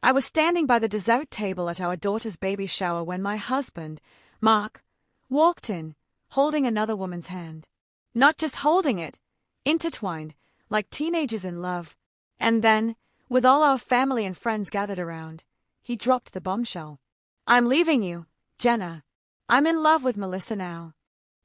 I was standing by the dessert table at our daughter's baby shower when my husband, Mark, walked in, holding another woman's hand. Not just holding it, intertwined, like teenagers in love. And then, with all our family and friends gathered around, he dropped the bombshell. "I'm leaving you, Jenna. I'm in love with Melissa now."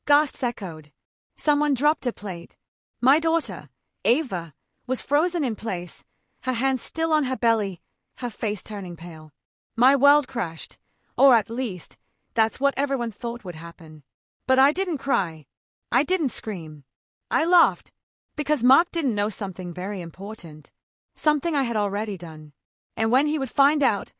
Gasps echoed. Someone dropped a plate. My daughter, Ava, was frozen in place, her hands still on her belly, her face turning pale. My world crashed, or at least, that's what everyone thought would happen. But I didn't cry. I didn't scream. I laughed, because Mark didn't know something very important. Something I had already done. And when he would find out,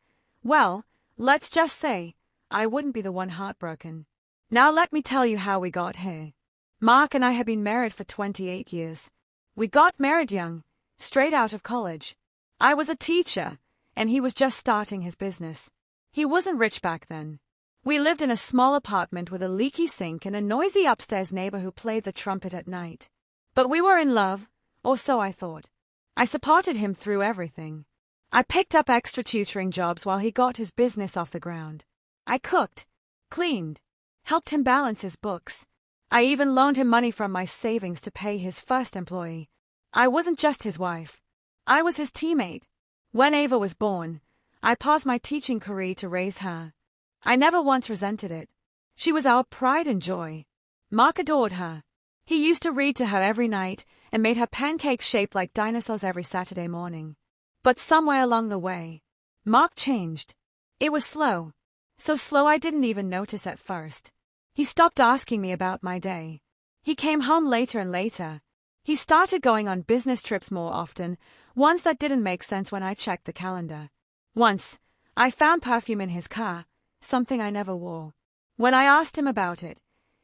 well, let's just say, I wouldn't be the one heartbroken. Now let me tell you how we got here. Mark and I had been married for 28 years. We got married young, straight out of college. I was a teacher, and he was just starting his business. He wasn't rich back then. We lived in a small apartment with a leaky sink and a noisy upstairs neighbor who played the trumpet at night. But we were in love, or so I thought. I supported him through everything. I picked up extra tutoring jobs while he got his business off the ground. I cooked, cleaned, helped him balance his books. I even loaned him money from my savings to pay his first employee. I wasn't just his wife. I was his teammate. When Ava was born, I paused my teaching career to raise her. I never once resented it. She was our pride and joy. Mark adored her. He used to read to her every night and made her pancakes shaped like dinosaurs every Saturday morning. But somewhere along the way, Mark changed. It was slow. So slow I didn't even notice at first. He stopped asking me about my day. He came home later and later. He started going on business trips more often, ones that didn't make sense when I checked the calendar. Once, I found perfume in his car, something I never wore. When I asked him about it,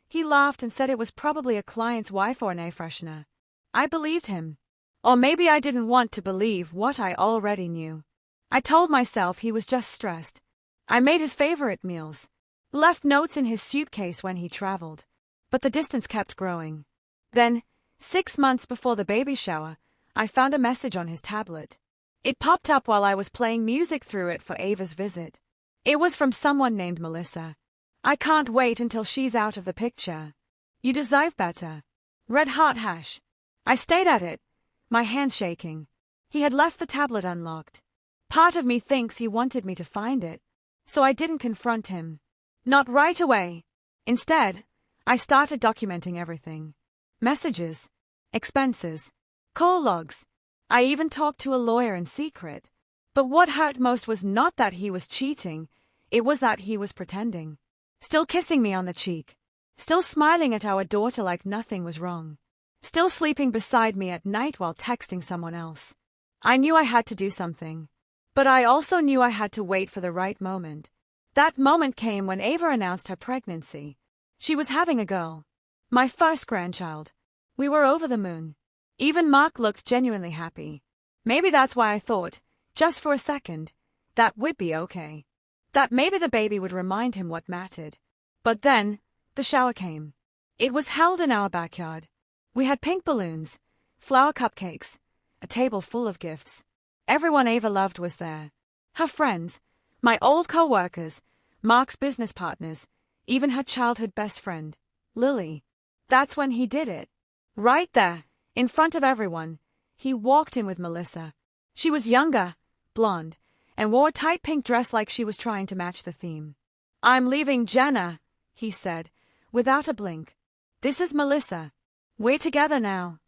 he laughed and said it was probably a client's wife or an air freshener. I believed him. Or maybe I didn't want to believe what I already knew. I told myself he was just stressed. I made his favorite meals, left notes in his suitcase when he traveled. But the distance kept growing. Then, 6 months before the baby shower, I found a message on his tablet. It popped up while I was playing music through it for Ava's visit. It was from someone named Melissa. "I can't wait until she's out of the picture. You deserve better. Red heart hash." I stayed at it, my hands shaking. He had left the tablet unlocked. Part of me thinks he wanted me to find it, so I didn't confront him. Not right away. Instead, I started documenting everything. Messages, expenses, call logs. I even talked to a lawyer in secret. But what hurt most was not that he was cheating, it was that he was pretending. Still kissing me on the cheek. Still smiling at our daughter like nothing was wrong. Still sleeping beside me at night while texting someone else. I knew I had to do something. But I also knew I had to wait for the right moment. That moment came when Ava announced her pregnancy. She was having a girl. My first grandchild. We were over the moon. Even Mark looked genuinely happy. Maybe that's why I thought, just for a second, that we'd be okay. That maybe the baby would remind him what mattered. But then, the shower came. It was held in our backyard. We had pink balloons, flower cupcakes, a table full of gifts. Everyone Ava loved was there. Her friends, my old co-workers, Mark's business partners, even her childhood best friend, Lily. That's when he did it. Right there, in front of everyone, he walked in with Melissa. She was younger, blonde, and wore a tight pink dress like she was trying to match the theme. "I'm leaving Jenna," he said, without a blink. "This is Melissa. We're together now."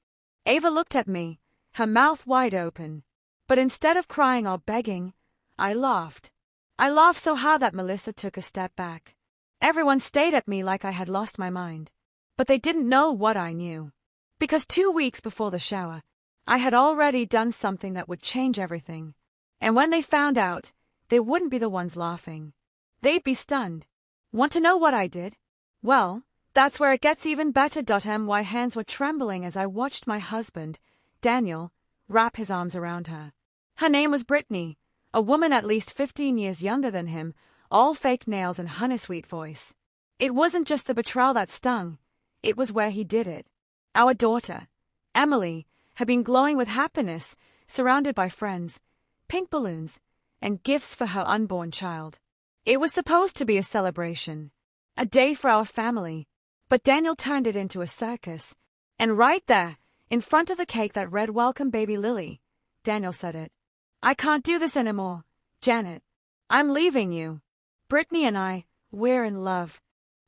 Ava looked at me, her mouth wide open. But instead of crying or begging, I laughed. I laughed so hard that Melissa took a step back. Everyone stared at me like I had lost my mind. But they didn't know what I knew. Because 2 weeks before the shower, I had already done something that would change everything. And when they found out, they wouldn't be the ones laughing. They'd be stunned. Want to know what I did? Well, that's where it gets even better. My hands were trembling as I watched my husband, Daniel, wrap his arms around her. Her name was Brittany, a woman at least 15 years younger than him, all fake nails and honey-sweet voice. It wasn't just the betrayal that stung, it was where he did it. Our daughter, Emily, had been glowing with happiness, surrounded by friends, pink balloons, and gifts for her unborn child. It was supposed to be a celebration, a day for our family, but Daniel turned it into a circus. And right there, in front of the cake that read "Welcome, baby Lily," Daniel said it. "I can't do this anymore, Janet. I'm leaving you. Brittany and we're in love."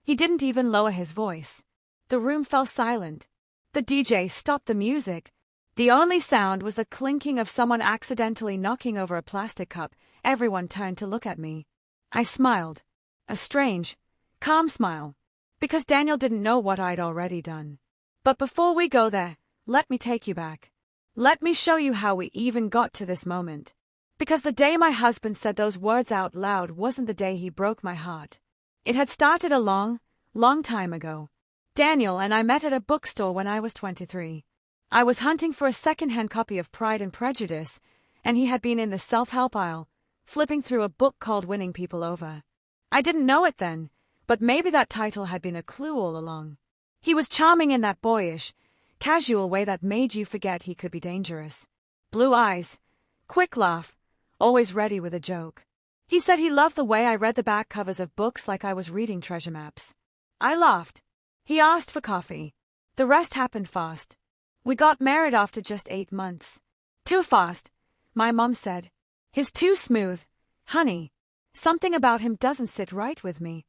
He didn't even lower his voice. The room fell silent. The DJ stopped the music. The only sound was the clinking of someone accidentally knocking over a plastic cup. Everyone turned to look at me. I smiled. A strange, calm smile. Because Daniel didn't know what I'd already done. But before we go there, let me take you back. Let me show you how we even got to this moment. Because the day my husband said those words out loud wasn't the day he broke my heart. It had started a long, long time ago. Daniel and I met at a bookstore when I was 23. I was hunting for a second-hand copy of Pride and Prejudice, and he had been in the self-help aisle, flipping through a book called Winning People Over. I didn't know it then, but maybe that title had been a clue all along. He was charming in that boyish, casual way that made you forget he could be dangerous. Blue eyes, quick laugh, always ready with a joke. He said he loved the way I read the back covers of books like I was reading treasure maps. I laughed. He asked for coffee. The rest happened fast. We got married after just 8 months. Too fast, my mom said. He's too smooth, honey. Something about him doesn't sit right with me.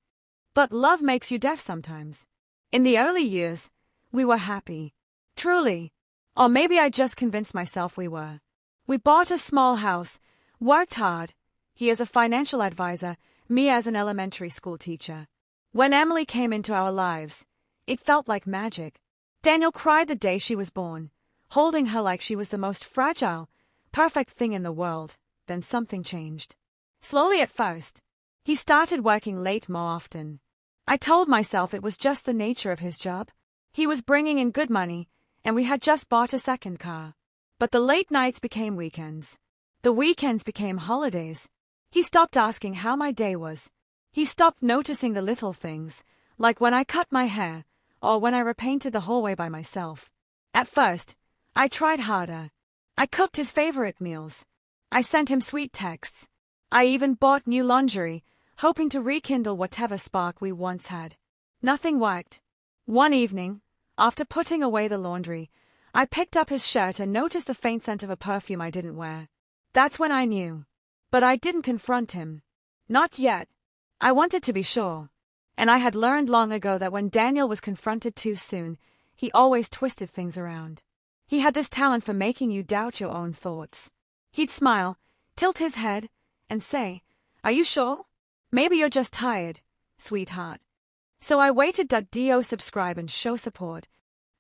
But love makes you deaf sometimes. In the early years, we were happy. Truly. Or maybe I just convinced myself we were. We bought a small house, worked hard. He as a financial advisor, me as an elementary school teacher. When Emily came into our lives, it felt like magic. Daniel cried the day she was born, holding her like she was the most fragile, perfect thing in the world. Then something changed. Slowly at first. He started working late more often. I told myself it was just the nature of his job. He was bringing in good money, and we had just bought a second car. But the late nights became weekends. The weekends became holidays. He stopped asking how my day was. He stopped noticing the little things, like when I cut my hair, or when I repainted the hallway by myself. At first, I tried harder. I cooked his favorite meals. I sent him sweet texts. I even bought new lingerie, hoping to rekindle whatever spark we once had. Nothing worked. One evening, after putting away the laundry, I picked up his shirt and noticed the faint scent of a perfume I didn't wear. That's when I knew. But I didn't confront him. Not yet. I wanted to be sure. And I had learned long ago that when Daniel was confronted too soon, he always twisted things around. He had this talent for making you doubt your own thoughts. He'd smile, tilt his head, and say, "Are you sure? Maybe you're just tired, sweetheart." So I waited. Do subscribe and show support.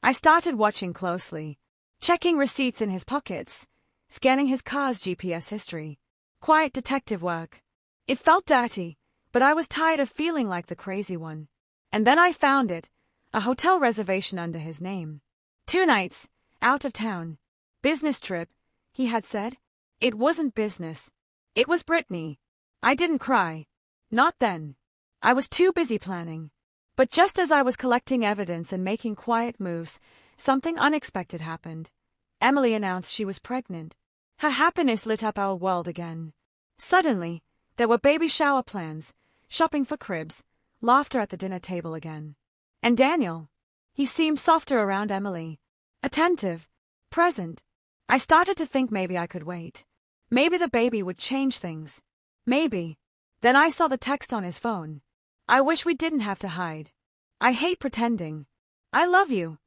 I started watching closely, checking receipts in his pockets, scanning his car's GPS history. Quiet detective work. It felt dirty, but I was tired of feeling like the crazy one. And then I found it, a hotel reservation under his name. 2 nights, out of town. Business trip, he had said. It wasn't business. It was Brittany. I didn't cry. Not then. I was too busy planning. But just as I was collecting evidence and making quiet moves, something unexpected happened. Emily announced she was pregnant. Her happiness lit up our world again. Suddenly, there were baby shower plans, shopping for cribs, laughter at the dinner table again. And Daniel. He seemed softer around Emily. Attentive. Present. I started to think maybe I could wait. Maybe the baby would change things. Maybe. Then I saw the text on his phone. "I wish we didn't have to hide. I hate pretending. I love you."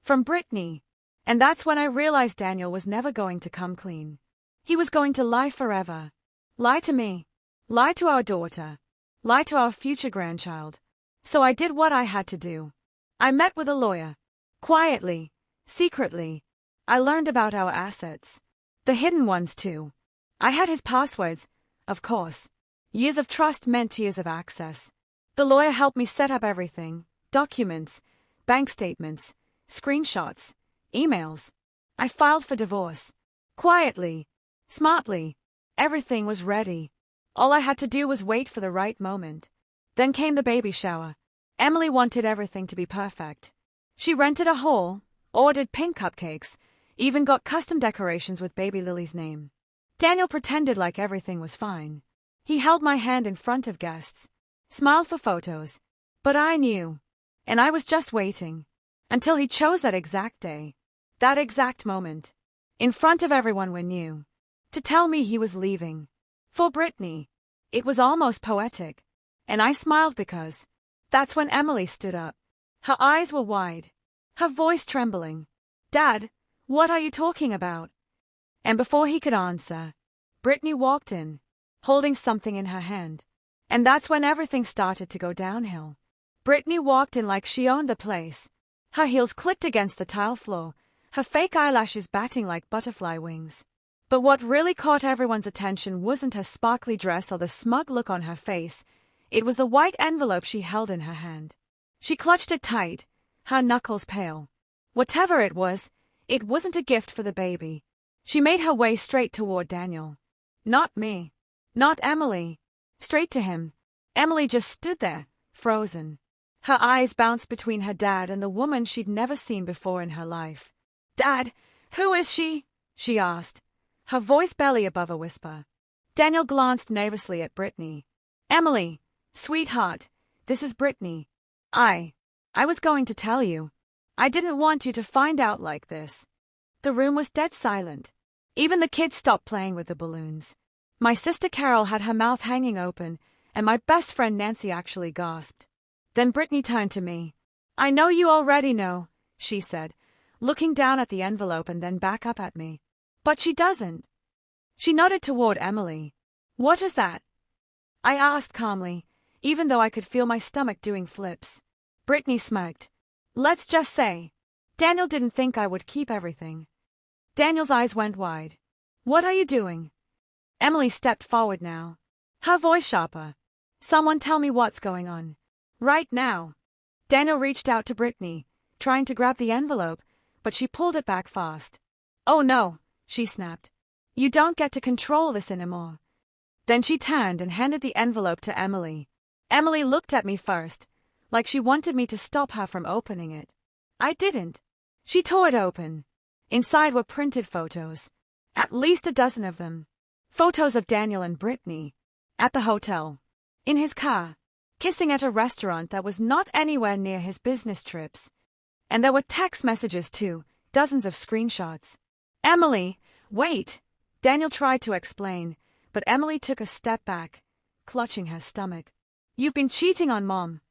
From Brittany. And that's when I realized Daniel was never going to come clean. He was going to lie forever. Lie to me. Lie to our daughter. Lie to our future grandchild. So I did what I had to do. I met with a lawyer. Quietly. Secretly. I learned about our assets. The hidden ones too. I had his passwords, of course. Years of trust meant years of access. The lawyer helped me set up everything. Documents, bank statements, screenshots, emails. I filed for divorce. Quietly. Smartly. Everything was ready. All I had to do was wait for the right moment. Then came the baby shower. Emily wanted everything to be perfect. She rented a hall, ordered pink cupcakes, even got custom decorations with baby Lily's name. Daniel pretended like everything was fine. He held my hand in front of guests, smiled for photos, but I knew, and I was just waiting, until he chose that exact day, that exact moment, in front of everyone we knew, to tell me he was leaving. For Brittany, it was almost poetic, and I smiled because that's when Emily stood up. Her eyes were wide, her voice trembling. "Dad, what are you talking about?" And before he could answer, Brittany walked in, holding something in her hand. And that's when everything started to go downhill. Brittany walked in like she owned the place. Her heels clicked against the tile floor, her fake eyelashes batting like butterfly wings. But what really caught everyone's attention wasn't her sparkly dress or the smug look on her face. It was the white envelope she held in her hand. She clutched it tight, her knuckles pale. Whatever it wasn't a gift for the baby. She made her way straight toward Daniel. Not me. Not Emily. Straight to him. Emily just stood there, frozen. Her eyes bounced between her dad and the woman she'd never seen before in her life. "Dad, who is she?" she asked, her voice barely above a whisper. Daniel glanced nervously at Brittany. "Emily, sweetheart, this is Brittany. I was going to tell you. I didn't want you to find out like this." The room was dead silent. Even the kids stopped playing with the balloons. My sister Carol had her mouth hanging open, and my best friend Nancy actually gasped. Then Brittany turned to me. "I know you already know," she said, looking down at the envelope and then back up at me. "But she doesn't." She nodded toward Emily. "What is that?" I asked calmly, even though I could feel my stomach doing flips. Brittany smirked. "Let's just say, Daniel didn't think I would keep everything." Daniel's eyes went wide. "What are you doing?" Emily stepped forward now, her voice sharper. "Someone tell me what's going on. Right now." Daniel reached out to Brittany, trying to grab the envelope, but she pulled it back fast. "Oh no," she snapped. "You don't get to control this anymore." Then she turned and handed the envelope to Emily. Emily looked at me first, like she wanted me to stop her from opening it. I didn't. She tore it open. Inside were printed photos, at least a dozen of them. Photos of Daniel and Brittany, at the hotel, in his car, kissing at a restaurant that was not anywhere near his business trips. And there were text messages too, dozens of screenshots. "Emily, wait!" Daniel tried to explain, but Emily took a step back, clutching her stomach. "You've been cheating on Mom."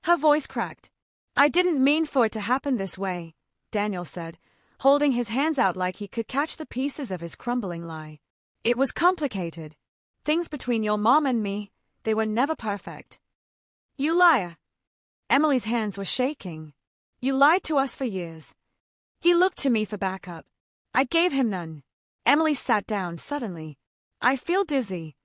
Her voice cracked. "I didn't mean for it to happen this way," Daniel said, holding his hands out like he could catch the pieces of his crumbling lie. "It was complicated. Things between your mom and me, they were never perfect." "You liar!" Emily's hands were shaking. "You lied to us for years." He looked to me for backup. I gave him none. Emily sat down suddenly. "I feel dizzy."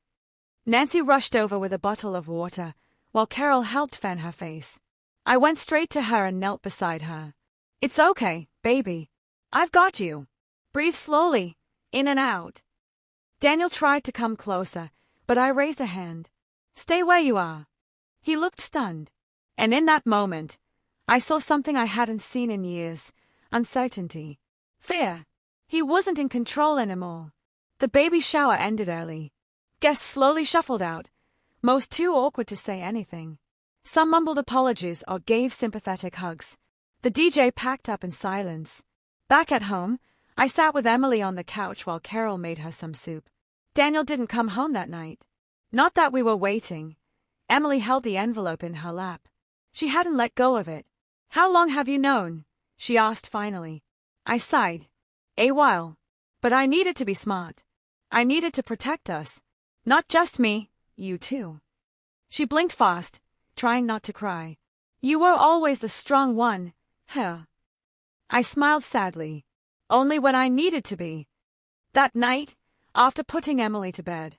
Nancy rushed over with a bottle of water, while Carol helped fan her face. I went straight to her and knelt beside her. "It's okay, baby. I've got you. Breathe slowly, in and out." Daniel tried to come closer, but I raised a hand. "Stay where you are." He looked stunned. And in that moment, I saw something I hadn't seen in years: uncertainty. Fear. He wasn't in control anymore. The baby shower ended early. Guests slowly shuffled out, most too awkward to say anything. Some mumbled apologies or gave sympathetic hugs. The DJ packed up in silence. Back at home, I sat with Emily on the couch while Carol made her some soup. Daniel didn't come home that night. Not that we were waiting. Emily held the envelope in her lap. She hadn't let go of it. "How long have you known?" she asked finally. I sighed. "A while. But I needed to be smart. I needed to protect us. Not just me, you too." She blinked fast, trying not to cry. "You were always the strong one, huh?" I smiled sadly. "Only when I needed to be." That night, after putting Emily to bed,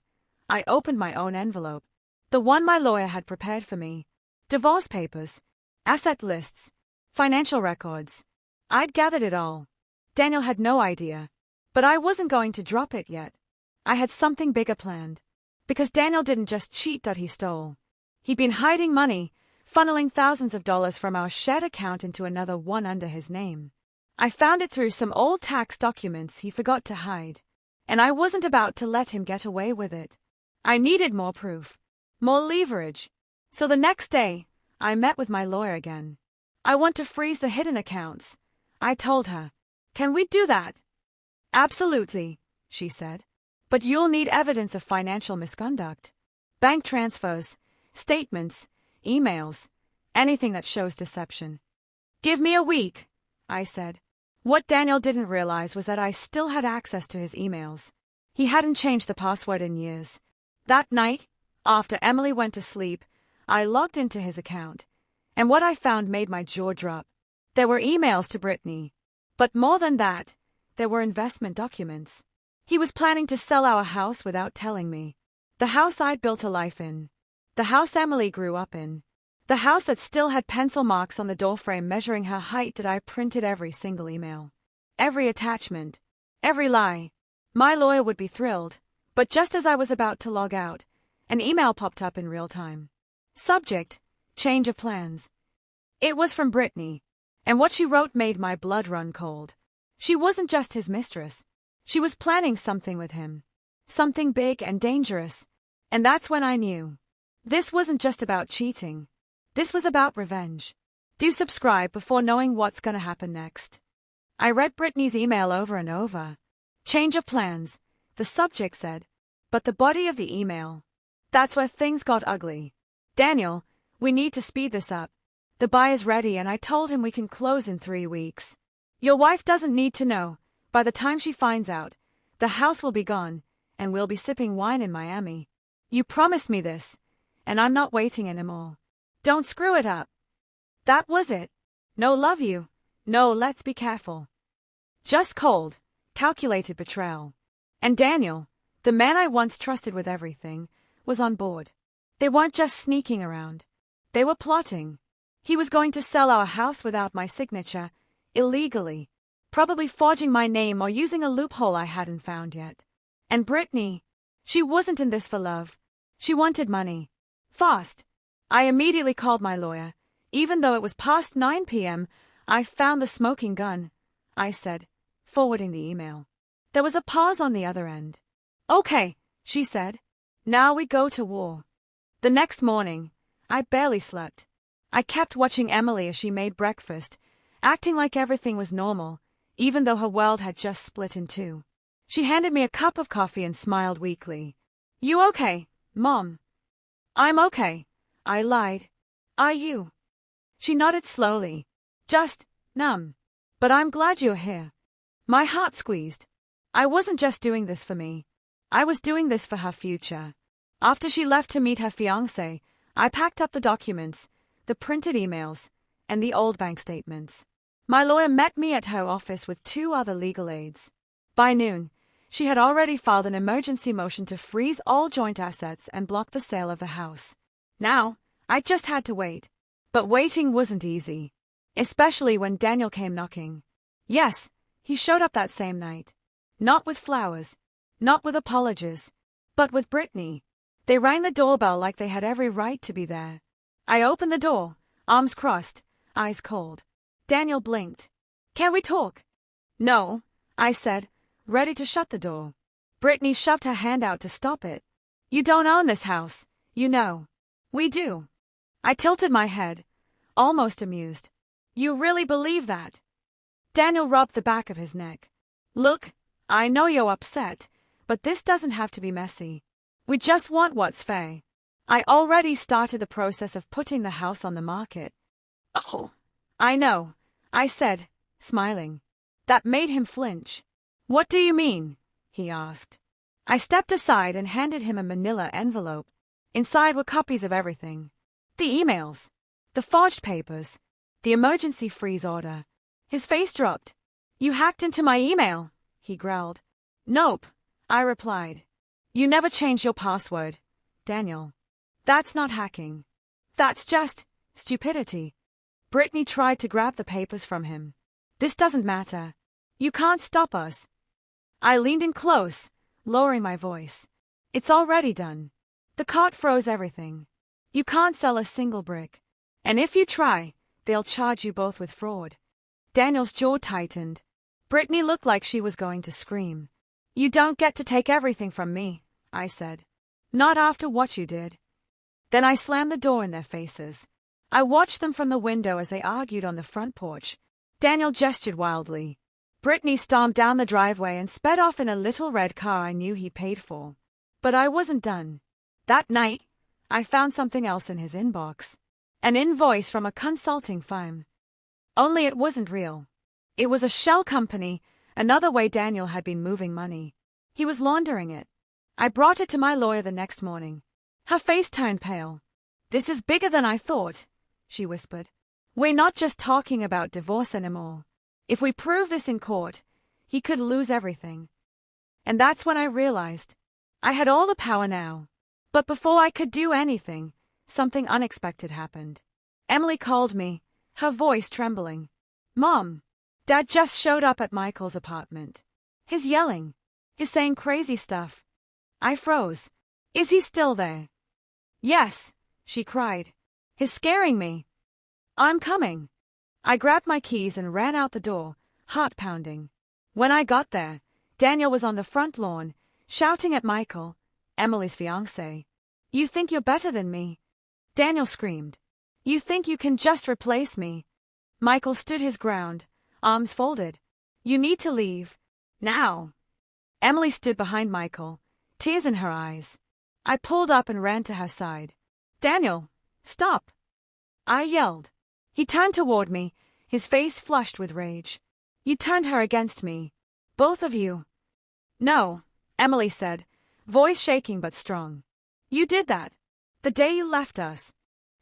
I opened my own envelope, the one my lawyer had prepared for me. Divorce papers, asset lists, financial records. I'd gathered it all. Daniel had no idea, but I wasn't going to drop it yet. I had something bigger planned. Because Daniel didn't just cheat, he stole. He'd been hiding money, funneling thousands of dollars from our shared account into another one under his name. I found it through some old tax documents he forgot to hide. and I wasn't about to let him get away with it. I needed more proof, more leverage. So the next day, I met with my lawyer again. I want to freeze the hidden accounts, I told her. Can we do that? Absolutely, she said. But you'll need evidence of financial misconduct. Bank transfers, statements, emails, anything that shows deception. Give me a week, I said. What Daniel didn't realize was that I still had access to his emails. He hadn't changed the password in years. That night, after Emily went to sleep, I logged into his account, and what I found made my jaw drop. There were emails to Brittany, but more than that, there were investment documents. He was planning to sell our house without telling me. The house I'd built a life in. The house Emily grew up in. The house that still had pencil marks on the doorframe measuring her height. That I printed every single email. Every attachment. Every lie. My lawyer would be thrilled, but just as I was about to log out, an email popped up in real time. Subject: change of plans. It was from Brittany, and what she wrote made my blood run cold. She wasn't just his mistress. She was planning something with him. Something big and dangerous. And that's when I knew. This wasn't just about cheating. This was about revenge. Do subscribe before knowing what's gonna happen next. I read Brittany's email over and over. Change of plans, the subject said, but the body of the email. That's where things got ugly. Daniel, we need to speed this up. The buyer's ready and I told him we can close in 3 weeks. Your wife doesn't need to know. By the time she finds out, the house will be gone, and we'll be sipping wine in Miami. You promised me this, and I'm not waiting anymore. Don't screw it up. That was it. No love you. No let's be careful. Just cold, calculated betrayal. And Daniel, the man I once trusted with everything, was on board. They weren't just sneaking around. They were plotting. He was going to sell our house without my signature, illegally. Probably forging my name or using a loophole I hadn't found yet. And Brittany, she wasn't in this for love. She wanted money. Fast. I immediately called my lawyer. Even though it was past 9 p.m., I found the smoking gun, I said, forwarding the email. There was a pause on the other end. Okay, she said. Now we go to war. The next morning, I barely slept. I kept watching Emily as she made breakfast, acting like everything was normal, even though her world had just split in two. She handed me a cup of coffee and smiled weakly. You okay, Mom? I'm okay, I lied. Are you? She nodded slowly. Just numb. But I'm glad you're here. My heart squeezed. I wasn't just doing this for me. I was doing this for her future. After she left to meet her fiancé, I packed up the documents, the printed emails, and the old bank statements. My lawyer met me at her office with 2 other legal aides. By noon, she had already filed an emergency motion to freeze all joint assets and block the sale of the house. Now, I just had to wait. But waiting wasn't easy. Especially when Daniel came knocking. Yes, he showed up that same night. Not with flowers. Not with apologies. But with Brittany. They rang the doorbell like they had every right to be there. I opened the door, arms crossed, eyes cold. Daniel blinked. Can we talk? No, I said, ready to shut the door. Brittany shoved her hand out to stop it. You don't own this house, you know. We do. I tilted my head, almost amused. You really believe that? Daniel rubbed the back of his neck. Look, I know you're upset, but this doesn't have to be messy. We just want what's fair. I already started the process of putting the house on the market. Oh, I know, I said, smiling. That made him flinch. What do you mean? He asked. I stepped aside and handed him a manila envelope. Inside were copies of everything. The emails, the forged papers, the emergency freeze order. His face dropped. You hacked into my email, he growled. Nope, I replied. You never changed your password, Daniel. That's not hacking. That's just stupidity. Brittany tried to grab the papers from him. This doesn't matter. You can't stop us. I leaned in close, lowering my voice. It's already done. The court froze everything. You can't sell a single brick. And if you try, they'll charge you both with fraud. Daniel's jaw tightened. Brittany looked like she was going to scream. You don't get to take everything from me, I said. Not after what you did. Then I slammed the door in their faces. I watched them from the window as they argued on the front porch. Daniel gestured wildly. Brittany stomped down the driveway and sped off in a little red car I knew he paid for. But I wasn't done. That night, I found something else in his inbox. An invoice from a consulting firm. Only it wasn't real. It was a shell company, another way Daniel had been moving money. He was laundering it. I brought it to my lawyer the next morning. Her face turned pale. This is bigger than I thought, she whispered. We're not just talking about divorce anymore. If we prove this in court, he could lose everything. And that's when I realized I had all the power now. But before I could do anything, something unexpected happened. Emily called me, her voice trembling. Mom, Dad just showed up at Michael's apartment. He's yelling. He's saying crazy stuff. I froze. Is he still there? Yes, she cried. He's scaring me. I'm coming. I grabbed my keys and ran out the door, heart pounding. When I got there, Daniel was on the front lawn, shouting at Michael, Emily's fiancé. You think you're better than me? Daniel screamed. You think you can just replace me? Michael stood his ground, arms folded. You need to leave. Now. Emily stood behind Michael, tears in her eyes. I pulled up and ran to her side. Daniel, stop! I yelled. He turned toward me, his face flushed with rage. You turned her against me. Both of you. No, Emily said, voice shaking but strong. You did that. The day you left us.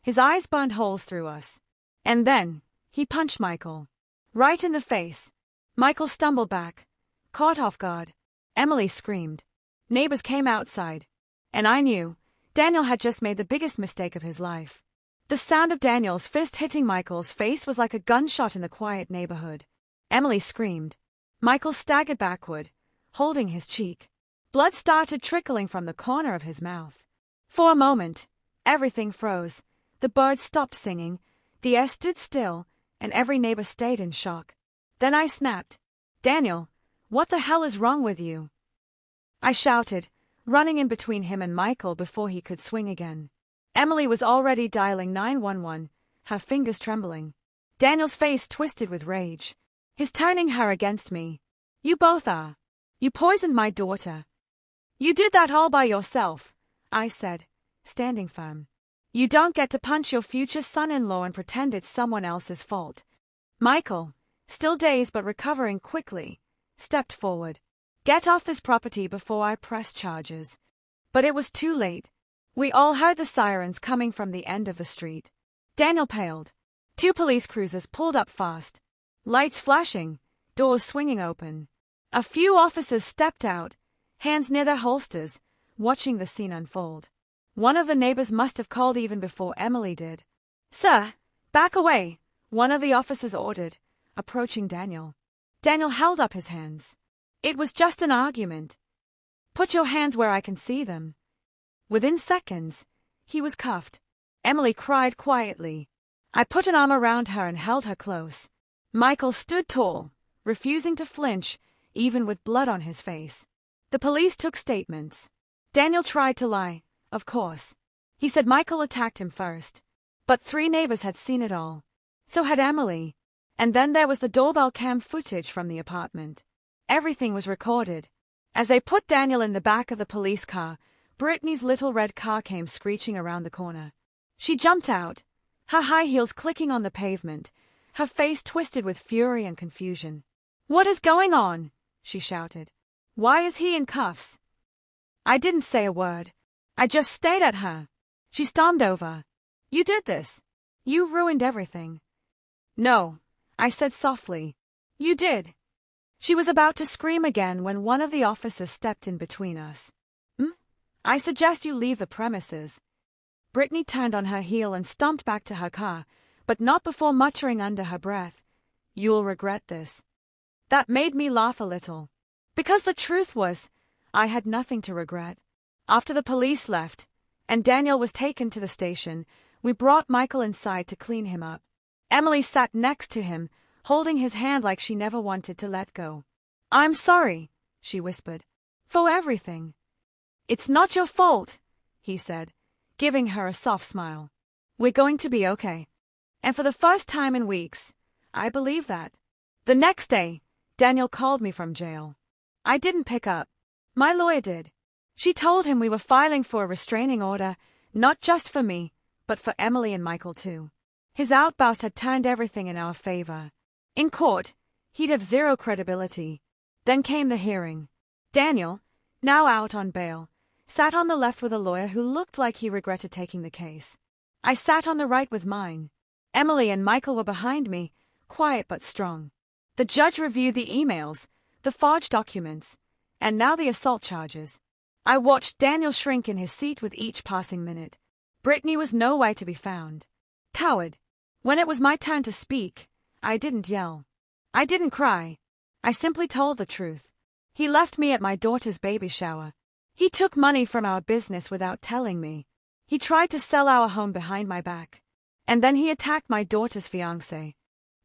His eyes burned holes through us. And then, he punched Michael. Right in the face. Michael stumbled back, caught off guard. Emily screamed. Neighbors came outside. And I knew Daniel had just made the biggest mistake of his life. The sound of Daniel's fist hitting Michael's face was like a gunshot in the quiet neighborhood. Emily screamed. Michael staggered backward, holding his cheek. Blood started trickling from the corner of his mouth. For a moment, everything froze. The birds stopped singing, the air stood still, and every neighbor stayed in shock. Then I snapped. Daniel, what the hell is wrong with you? I shouted, running in between him and Michael before he could swing again. Emily was already dialing 911, her fingers trembling. Daniel's face twisted with rage. He's turning her against me. You both are. You poisoned my daughter. You did that all by yourself, I said, standing firm. You don't get to punch your future son-in-law and pretend it's someone else's fault. Michael, still dazed but recovering quickly, stepped forward. Get off this property before I press charges. But it was too late. We all heard the sirens coming from the end of the street. Daniel paled. 2 police cruisers pulled up fast. Lights flashing, doors swinging open. A few officers stepped out, hands near their holsters, watching the scene unfold. One of the neighbors must have called even before Emily did. Sir, back away, one of the officers ordered, approaching Daniel. Daniel held up his hands. It was just an argument. Put your hands where I can see them. Within seconds, he was cuffed. Emily cried quietly. I put an arm around her and held her close. Michael stood tall, refusing to flinch, even with blood on his face. The police took statements. Daniel tried to lie, of course. He said Michael attacked him first. But 3 neighbors had seen it all. So had Emily. And then there was the doorbell cam footage from the apartment. Everything was recorded. As they put Daniel in the back of the police car, Brittany's little red car came screeching around the corner. She jumped out, her high heels clicking on the pavement, her face twisted with fury and confusion. What is going on? She shouted. Why is he in cuffs? I didn't say a word. I just stared at her. She stormed over. You did this. You ruined everything. No, I said softly. You did. She was about to scream again when one of the officers stepped in between us. I suggest you leave the premises. Brittany turned on her heel and stomped back to her car, but not before muttering under her breath, You'll regret this. That made me laugh a little. Because the truth was, I had nothing to regret. After the police left, and Daniel was taken to the station, we brought Michael inside to clean him up. Emily sat next to him, holding his hand like she never wanted to let go. I'm sorry, she whispered. For everything. It's not your fault, he said, giving her a soft smile. We're going to be okay. And for the first time in weeks, I believe that. The next day, Daniel called me from jail. I didn't pick up. My lawyer did. She told him we were filing for a restraining order, not just for me, but for Emily and Michael too. His outburst had turned everything in our favor. In court, he'd have zero credibility. Then came the hearing. Daniel, now out on bail, sat on the left with a lawyer who looked like he regretted taking the case. I sat on the right with mine. Emily and Michael were behind me, quiet but strong. The judge reviewed the emails, the forged documents, and now the assault charges. I watched Daniel shrink in his seat with each passing minute. Brittany was nowhere to be found. Coward. When it was my turn to speak, I didn't yell. I didn't cry. I simply told the truth. He left me at my daughter's baby shower. He took money from our business without telling me. He tried to sell our home behind my back. And then he attacked my daughter's fiancé.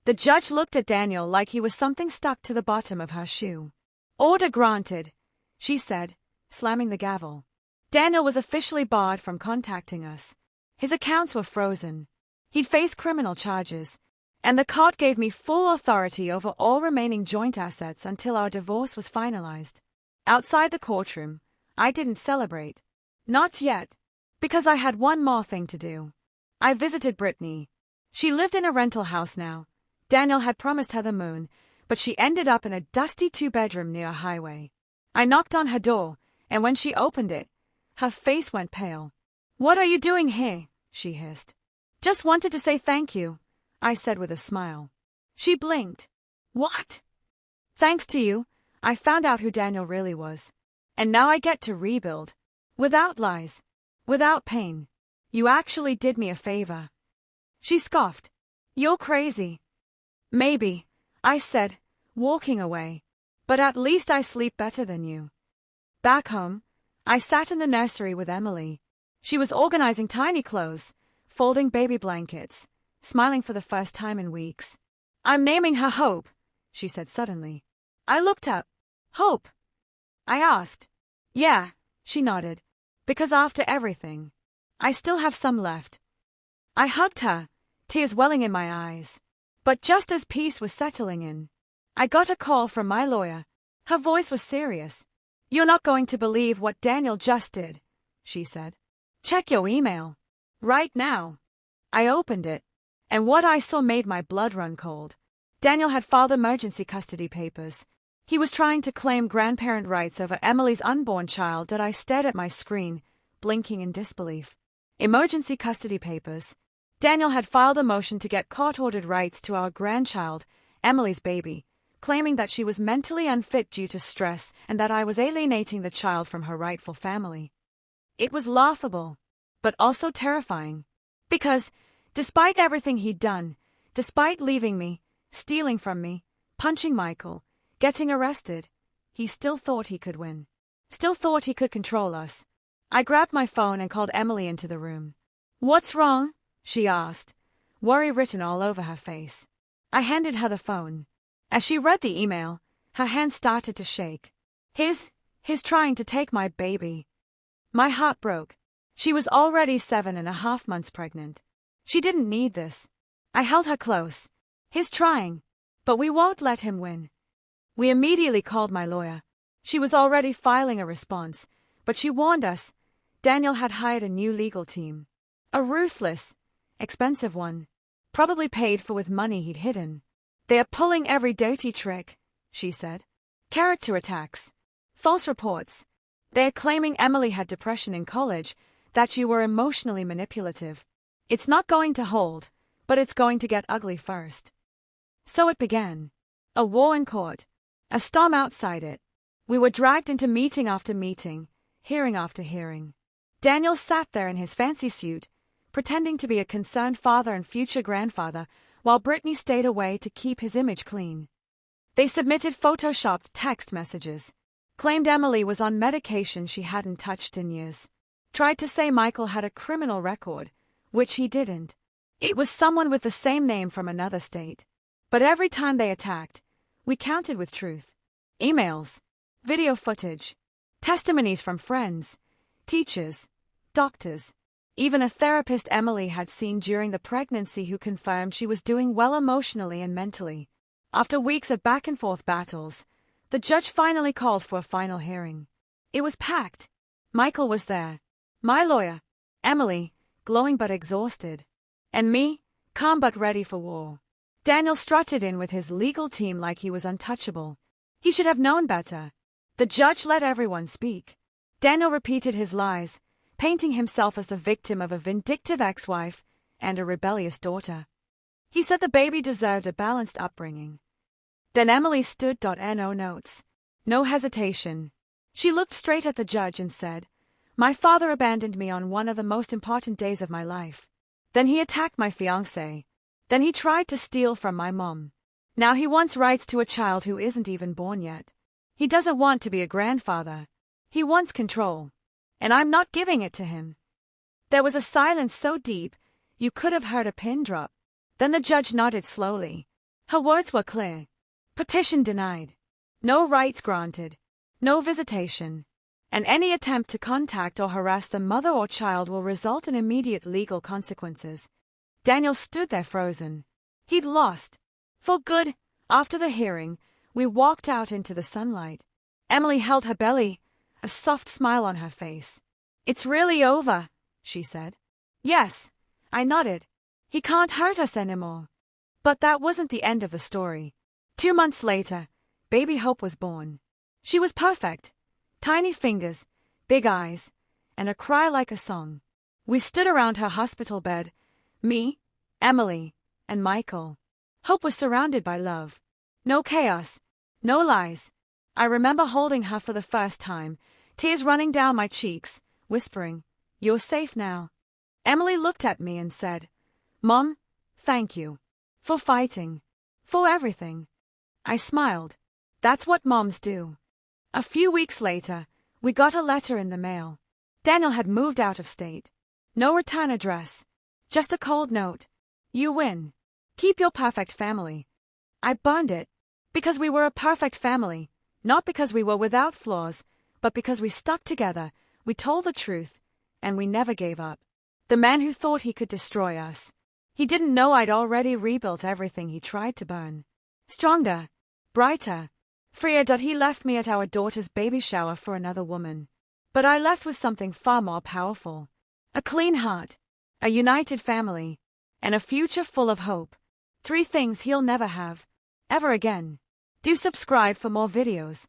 The judge looked at Daniel like he was something stuck to the bottom of her shoe. Order granted, she said, slamming the gavel. Daniel was officially barred from contacting us. His accounts were frozen. He'd face criminal charges, and the court gave me full authority over all remaining joint assets until our divorce was finalized. Outside the courtroom, I didn't celebrate. Not yet, because I had one more thing to do. I visited Brittany. She lived in a rental house now. Daniel had promised her the moon, but she ended up in a dusty two-bedroom near a highway. I knocked on her door, and when she opened it, her face went pale. "What are you doing here?" she hissed. "Just wanted to say thank you," I said with a smile. She blinked. "What?" "Thanks to you, I found out who Daniel really was. And now I get to rebuild. Without lies. Without pain. You actually did me a favor." She scoffed. "You're crazy." "Maybe," I said, walking away. "But at least I sleep better than you." Back home, I sat in the nursery with Emily. She was organizing tiny clothes, folding baby blankets, smiling for the first time in weeks. "I'm naming her Hope," she said suddenly. I looked up. "Hope?" I asked. "Yeah," she nodded. "Because after everything, I still have some left." I hugged her, tears welling in my eyes. But just as peace was settling in, I got a call from my lawyer. Her voice was serious. "You're not going to believe what Daniel just did," she said. "Check your email. Right now." I opened it, and what I saw made my blood run cold. Daniel had filed emergency custody papers. He was trying to claim grandparent rights over Emily's unborn child. I stared at my screen, blinking in disbelief. Emergency custody papers. Daniel had filed a motion to get court-ordered rights to our grandchild, Emily's baby, claiming that she was mentally unfit due to stress and that I was alienating the child from her rightful family. It was laughable, but also terrifying. Because, despite everything he'd done, despite leaving me, stealing from me, punching Michael, getting arrested, he still thought he could win. Still thought he could control us. I grabbed my phone and called Emily into the room. "What's wrong?" she asked, worry written all over her face. I handed her the phone. As she read the email, her hand started to shake. He's trying to take my baby." My heart broke. She was already 7.5 months pregnant. She didn't need this. I held her close. "He's trying, but we won't let him win." We immediately called my lawyer. She was already filing a response, but she warned us. Daniel had hired a new legal team. A ruthless, expensive one, probably paid for with money he'd hidden. "They are pulling every dirty trick," she said. "Character attacks. False reports. They're claiming Emily had depression in college, that you were emotionally manipulative. It's not going to hold, but it's going to get ugly first." So it began. A war in court. A storm outside it. We were dragged into meeting after meeting, hearing after hearing. Daniel sat there in his fancy suit, pretending to be a concerned father and future grandfather, while Brittany stayed away to keep his image clean. They submitted photoshopped text messages, claimed Emily was on medication she hadn't touched in years, tried to say Michael had a criminal record, which he didn't. It was someone with the same name from another state. But every time they attacked, we countered with truth. Emails, video footage, Testimonies from friends, teachers, doctors, even a therapist Emily had seen during the pregnancy who confirmed she was doing well emotionally and mentally. After weeks of back-and-forth battles, the judge finally called for a final hearing. It was packed. Michael was there. My lawyer, Emily, glowing but exhausted. And me, calm but ready for war. Daniel strutted in with his legal team like he was untouchable. He should have known better. The judge let everyone speak. Daniel repeated his lies, painting himself as the victim of a vindictive ex-wife and a rebellious daughter. He said the baby deserved a balanced upbringing. Then Emily stood. No notes. No hesitation. She looked straight at the judge and said, "My father abandoned me on one of the most important days of my life. Then he attacked my fiancé. Then he tried to steal from my mom. Now he wants rights to a child who isn't even born yet. He doesn't want to be a grandfather. He wants control. And I'm not giving it to him." There was a silence so deep, you could have heard a pin drop. Then the judge nodded slowly. Her words were clear. Petition denied. No rights granted. No visitation. And any attempt to contact or harass the mother or child will result in immediate legal consequences. Daniel stood there frozen. He'd lost. For good. After the hearing, we walked out into the sunlight. Emily held her belly, a soft smile on her face. "It's really over," she said. "Yes," I nodded. "He can't hurt us anymore." But that wasn't the end of the story. 2 months later, baby Hope was born. She was perfect. Tiny fingers, big eyes, and a cry like a song. We stood around her hospital bed, me, Emily, and Michael. Hope was surrounded by love. No chaos, no lies. I remember holding her for the first time, tears running down my cheeks, whispering, "You're safe now." Emily looked at me and said, "Mom, thank you. For fighting. For everything." I smiled. That's what moms do. A few weeks later, we got a letter in the mail. Daniel had moved out of state. No return address. Just a cold note. "You win. Keep your perfect family." I burned it. Because we were a perfect family. Not because we were without flaws, but because we stuck together, we told the truth, and we never gave up. The man who thought he could destroy us. He didn't know I'd already rebuilt everything he tried to burn. Stronger. Brighter. Freer. He left me at our daughter's baby shower for another woman. But I left with something far more powerful. A clean heart. A united family. And a future full of hope. 3 things he'll never have. Ever again. Do subscribe for more videos.